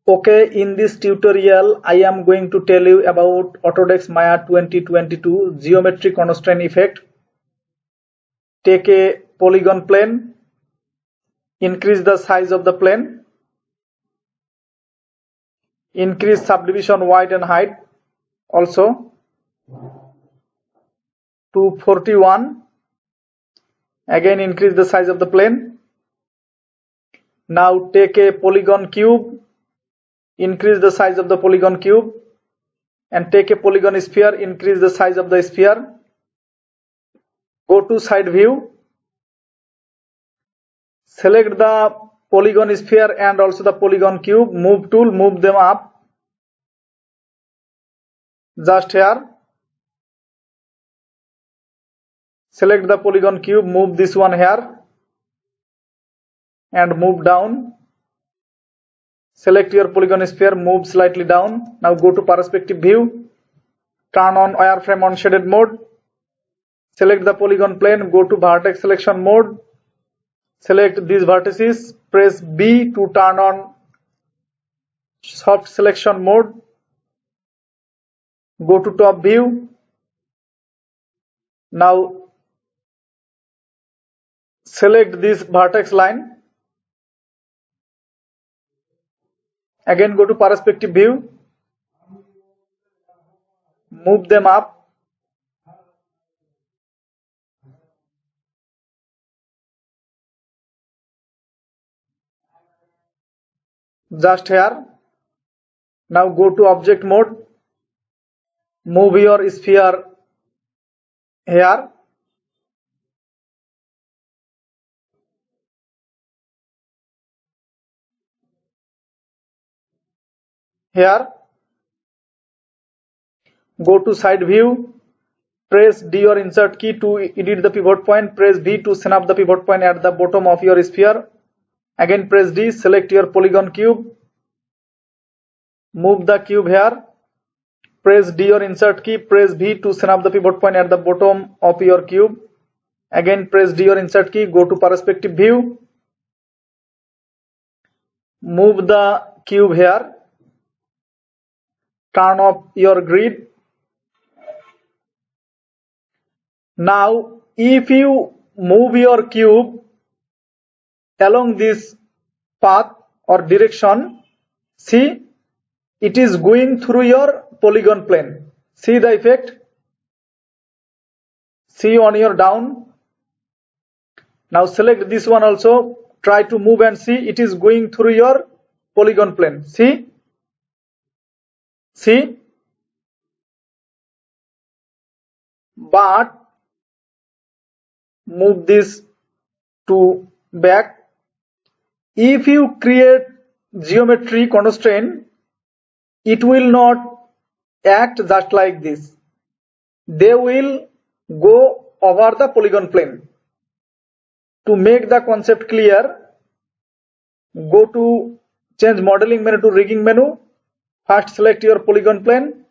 Okay, in this tutorial, I am going to tell you about Autodesk Maya 2022 geometry constraint effect. Take a polygon plane, increase the size of the plane, increase subdivision width and height also to 41. Again, increase the size of the plane. Now take a polygon cube, increase the size of the polygon cube, and take a polygon sphere, increase the size of the sphere. Go to side view, select the polygon sphere and also the polygon cube, move tool, move them up just here. Select the polygon cube, move this one here and move down. Select your polygon sphere, move slightly down. Now go to perspective view, turn on wireframe on shaded mode. Select the polygon plane, go to vertex selection mode. Select these vertices, press B to turn on soft selection mode. Go to top view. Now select this vertex line. Again go to perspective view. Move them up. Just here. Now go to object mode. Move your sphere here. Here. Go to side view. Press D or insert key to edit the pivot point. Press V to snap the pivot point at the bottom of your sphere. Again press D. Select your polygon cube. Move the cube here. Press D or insert key. Press V to snap the pivot point at the bottom of your cube. Again press D or insert key. Go to perspective view. Move the cube here. Turn off your grid. Now if you move your cube along this path or direction, see it is going through your polygon plane. See the effect? See on your down. Now select this one also. Try to move and see it is going through your polygon plane. See? See? But move this to back. If you create geometry constraint, it will not act just like this. They will go over the polygon plane. To make the concept clear, go to change modeling menu to rigging menu. First select your polygon plane.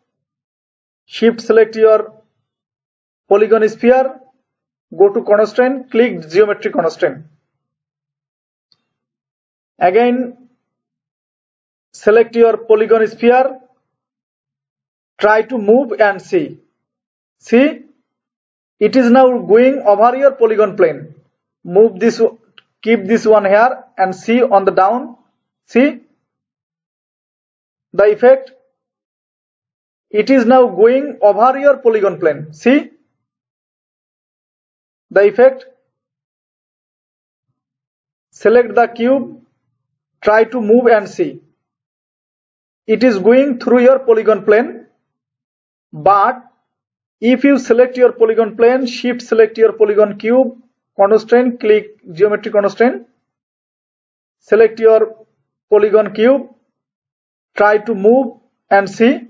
Shift select your polygon sphere. Go to constraint, click geometry constraint. Again select your polygon sphere. Try to move and see. See, it is now going over your polygon plane. Move this, keep this one here and see on the down. See the effect. It is now going over your polygon plane. See the effect. Select the cube. Try to move and see. It is going through your polygon plane. But if you select your polygon plane, shift select your polygon cube, constraint, click geometry constraint, select your polygon cube, try to move and see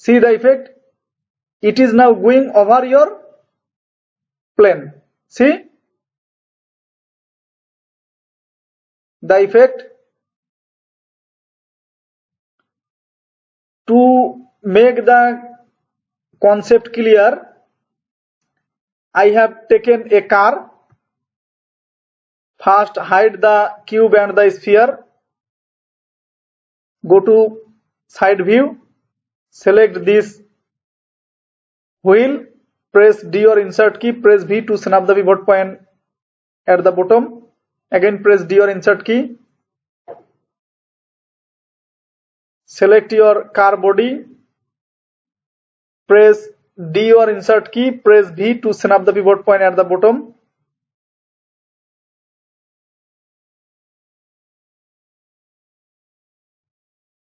the effect. It is now going over your plane. See the effect. To make the concept clear, I have taken a car. First hide the cube and the sphere. go to side view, select this wheel, press D or insert key, press V to snap the pivot point at the bottom. Again press D or insert key. Select your car body, press D or insert key, press V to snap the pivot point at the bottom.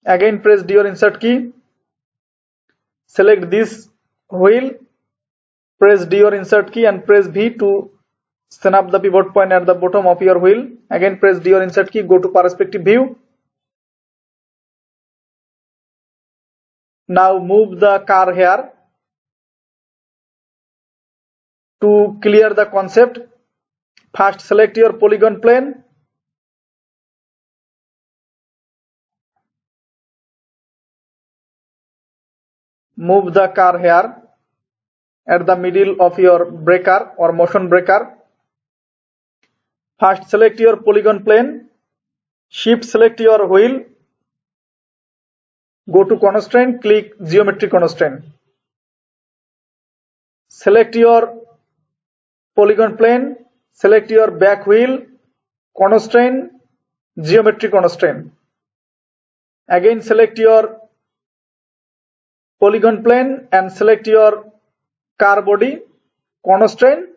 Again press D or insert key. Select this wheel, press D or insert key and press V to snap the pivot point at the bottom of your wheel. Again press D or insert key, go to perspective view. Now move the car here. To clear the concept, first select your polygon plane. Move the car here at the middle of your breaker or motion breaker. First select your polygon plane, shift select your wheel, go to constraint, click geometry constraint. Select your polygon plane, select your back wheel, constraint, geometry constraint. Again select your polygon plane and select your car body, constraint,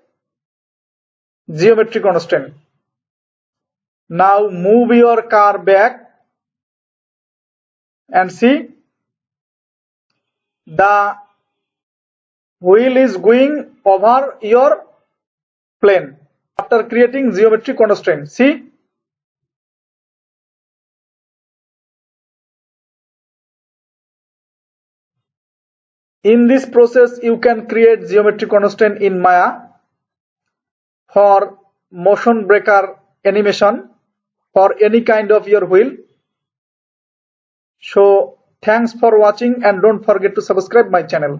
geometry constraint. Now move your car back and see the wheel is going over your plane after creating geometry constraint. See, in this process you can create geometry constraint in Maya for motion breaker animation for any kind of your wheel. So thanks for watching and don't forget to subscribe my channel.